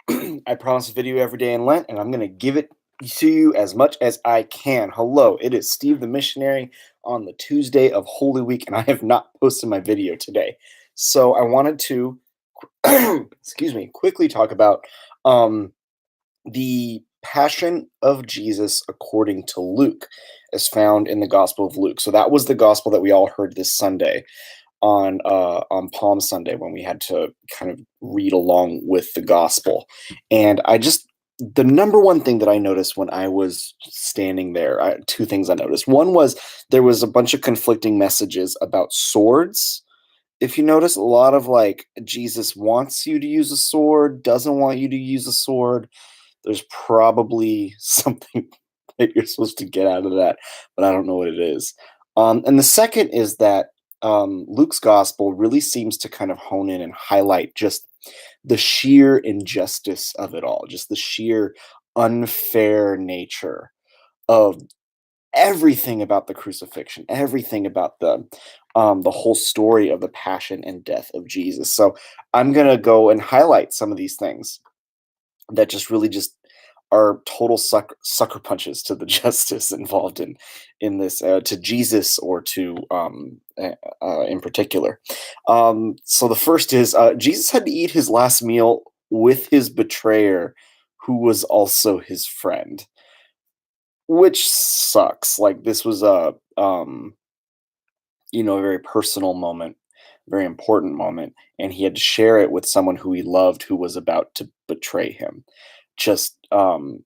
I promise a video every day in Lent, and I'm going to give it to you as much as I can. Hello, it is Steve the Missionary on the Tuesday of Holy Week, and I have not posted my video today. So I wanted to, excuse me, quickly talk about um, the Passion of Jesus according to Luke, as found in the Gospel of Luke. So that was the gospel that we all heard this Sunday on Palm Sunday when we had to kind of read along with the gospel. And the number one thing that I noticed when I was standing there, two things I noticed. One was there was a bunch of conflicting messages about swords. If you notice, a lot of like Jesus wants you to use a sword, doesn't want you to use a sword. There's probably something that you're supposed to get out of that, but I don't know what it is. And the second is that Luke's gospel really seems to kind of hone in and highlight just the sheer injustice of it all, just the sheer unfair nature of everything about the crucifixion, everything about the whole story of the passion and death of Jesus. So I'm gonna go and highlight some of these things that just really just are total sucker punches to the justice involved in this to Jesus or to in particular. So the first is Jesus had to eat his last meal with his betrayer, who was also his friend, which sucks. Like this was a very personal moment, very important moment, and he had to share it with someone who he loved, who was about to betray him. Just the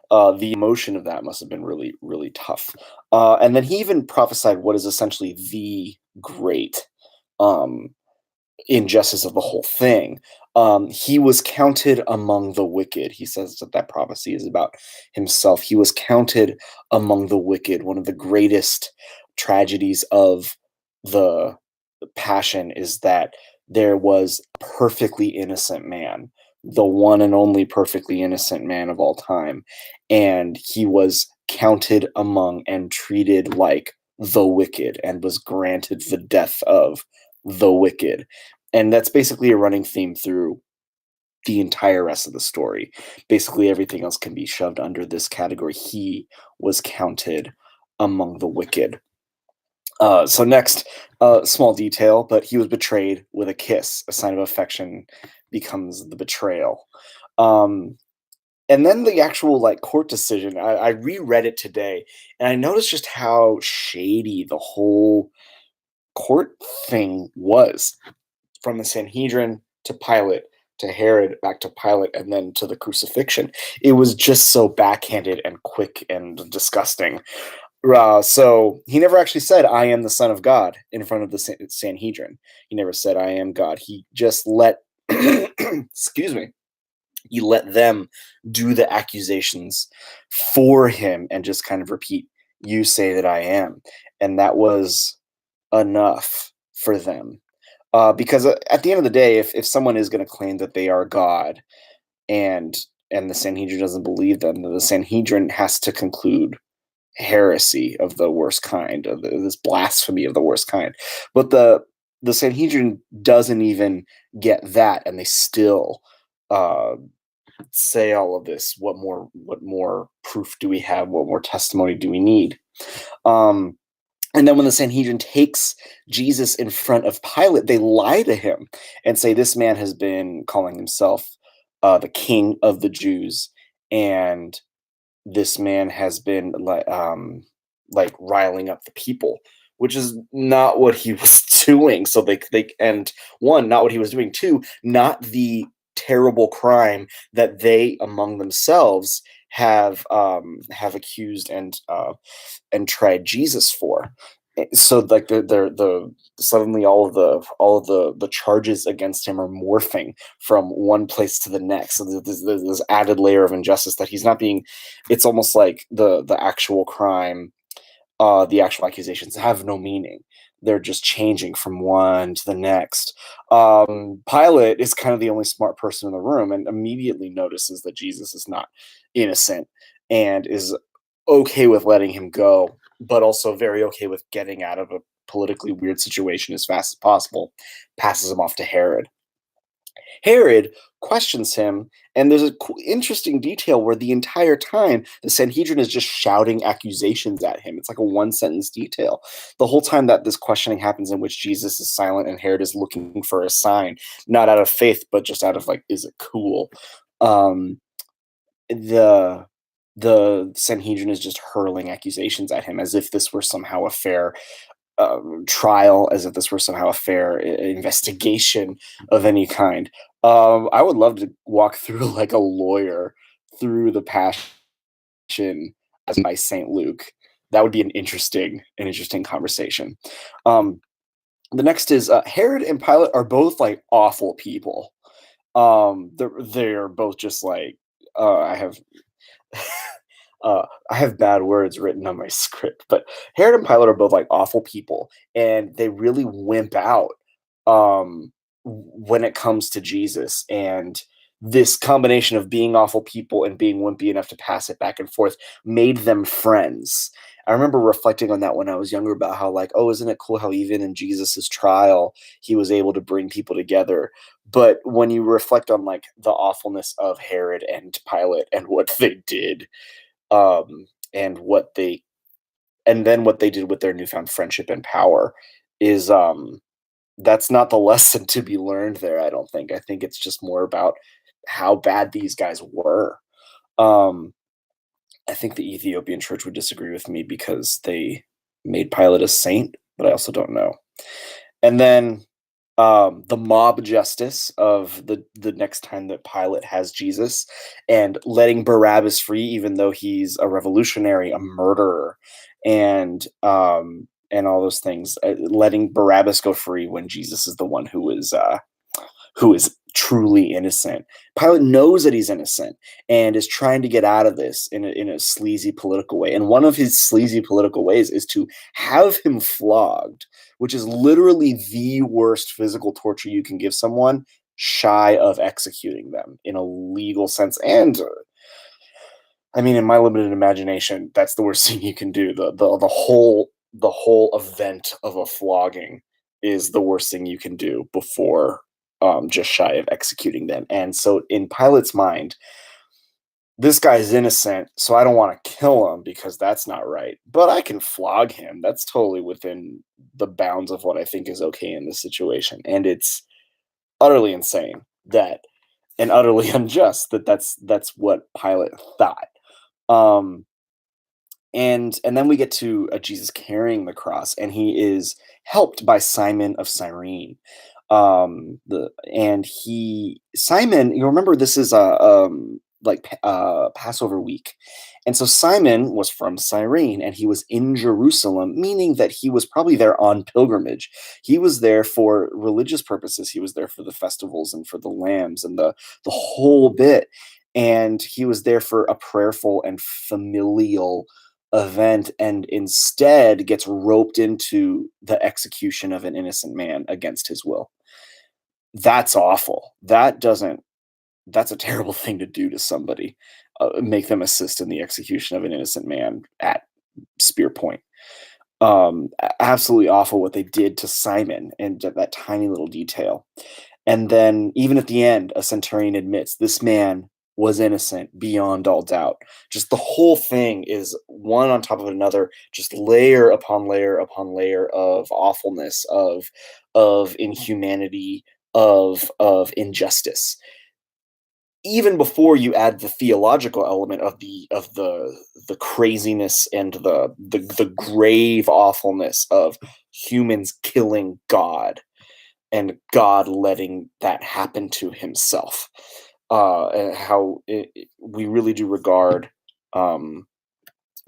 the emotion of that must have been really really tough. And then he even prophesied what is essentially the great um injustice of the whole thing. He was counted among the wicked. He says that that prophecy is about himself. He was counted among the wicked. One of the greatest tragedies of the passion is that there was a perfectly innocent man, the one and only perfectly innocent man of all time, and he was counted among and treated like the wicked and was granted the death of the wicked. And that's basically a running theme through the entire rest of the story. Basically, everything else can be shoved under this category. He was counted among the wicked. So next, small detail, but he was betrayed with a kiss. A sign of affection becomes the betrayal. Um, and then the actual like court decision. I reread it today, and I noticed just how shady the whole court thing was, from the Sanhedrin to Pilate to Herod, back to Pilate, and then to the crucifixion. It was just so backhanded and quick and disgusting. So he never actually said, "I am the Son of God" in front of the Sanhedrin. He never said, "I am God." He just let, excuse me, he let them do the accusations for him and just kind of repeat, "You say that I am," and that was enough for them. Because at the end of the day, if someone is going to claim that they are God, and the Sanhedrin doesn't believe them, then the Sanhedrin has to conclude heresy of the worst kind, of this blasphemy of the worst kind. But the Sanhedrin doesn't even get that, and they still uh, say all of this. What more proof do we have? What more testimony do we need? Um, and then when the Sanhedrin takes Jesus in front of Pilate, they lie to him and say, "This man has been calling himself the King of the Jews, and this man has been like riling up the people," which is not what he was doing. So they and one, not what he was doing. Two, not the terrible crime that they among themselves have accused and tried Jesus for. So like the suddenly all of the charges against him are morphing from one place to the next. So there's this added layer of injustice that he's not being. It's almost like the actual crime, the actual accusations have no meaning. They're just changing from one to the next. Pilate is kind of the only smart person in the room and immediately notices that Jesus is not innocent and is okay with letting him go, but also very okay with getting out of a politically weird situation as fast as possible, passes him off to Herod. Herod questions him, and there's a interesting detail where the entire time the Sanhedrin is just shouting accusations at him. It's like a one sentence detail. The whole time that this questioning happens, in which Jesus is silent and Herod is looking for a sign, not out of faith, but just out of like, is it cool? Um, the the Sanhedrin is just hurling accusations at him as if this were somehow a fair trial, as if this were somehow a fair investigation of any kind. I would love to walk through like a lawyer through the Passion as by Saint Luke. That would be an interesting conversation. Um, the next is Herod and Pilate are both like awful people. They're both just like I have I have bad words written on my script, but Herod and Pilate are both like awful people, and they really wimp out when it comes to Jesus. And this combination of being awful people and being wimpy enough to pass it back and forth made them friends. I remember reflecting on that when I was younger about how, like, oh, isn't it cool how even in Jesus's trial he was able to bring people together. But when you reflect on like the awfulness of Herod and Pilate and what they did, and what they did with their newfound friendship and power is that's not the lesson to be learned there, I don't think. I think it's just more about how bad these guys were. Um, I think the Ethiopian church would disagree with me because they made Pilate a saint, but I also don't know. And then the mob justice of the next time that Pilate has Jesus, and letting Barabbas free, even though he's a revolutionary, a murderer, and all those things. Letting Barabbas go free when Jesus is the one who is truly innocent. Pilate knows that he's innocent and is trying to get out of this in a sleazy political way. And one of his sleazy political ways is to have him flogged, which is literally the worst physical torture you can give someone, shy of executing them in a legal sense. And I mean, in my limited imagination, that's the worst thing you can do. The whole event of a flogging is the worst thing you can do before just shy of executing them. And so, in Pilate's mind, this guy's innocent, so I don't want to kill him because that's not right. But I can flog him. That's totally within the bounds of what I think is okay in this situation. And it's utterly insane that, and utterly unjust that that's what Pilate thought. Um, and then we get to Jesus carrying the cross, and he is helped by Simon of Cyrene. The and he Simon, you remember this is a Passover week, and so Simon was from Cyrene, and he was in Jerusalem, meaning that he was probably there on pilgrimage. He was there for religious purposes. He was there for the festivals and for the lambs and the whole bit, and he was there for a prayerful and familial event, and instead gets roped into the execution of an innocent man against his will. That's awful. That's a terrible thing to do to somebody. Make them assist in the execution of an innocent man at spear point. Absolutely awful what they did to Simon, and that tiny little detail. And then even at the end, a centurion admits this man was innocent beyond all doubt. Just the whole thing is one on top of another, just layer upon layer upon layer of awfulness, of inhumanity, of injustice. Even before you add the theological element of the craziness and the grave awfulness of humans killing God, and God letting that happen to himself. And how we really do regard, um,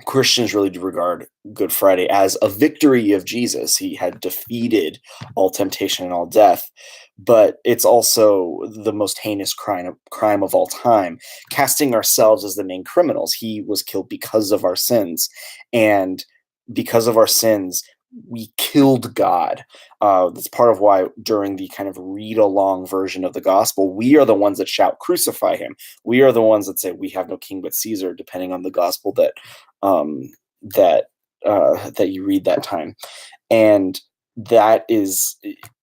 Christians really do regard Good Friday as a victory of Jesus. He had defeated all temptation and all death, but it's also the most heinous crime of all time, casting ourselves as the main criminals. He was killed because of our sins, and because of our sins, we killed God. That's part of why during the kind of read along version of the gospel, we are the ones that shout, "Crucify him." We are the ones that say, "We have no king but Caesar," depending on the gospel um, that that you read that time. And that is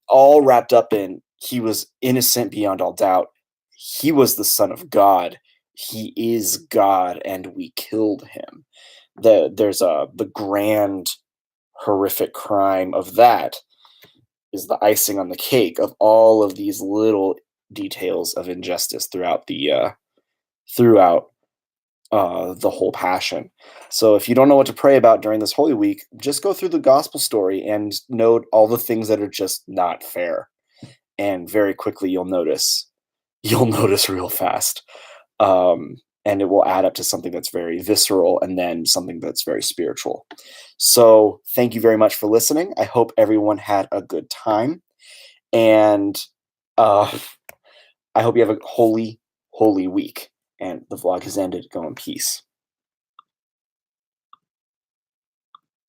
all wrapped up in he was innocent beyond all doubt. He was the son of God. He is God, and we killed him. There's the grand horrific crime of that is the icing on the cake of all of these little details of injustice throughout the whole passion. So if you don't know what to pray about during this Holy Week, just go through the gospel story and note all the things that are just not fair. And very quickly you'll notice real fast. And it will add up to something that's very visceral and then something that's very spiritual. So thank you very much for listening. I hope everyone had a good time. And uh, I hope you have a holy, holy week. And the vlog has ended. Go in peace.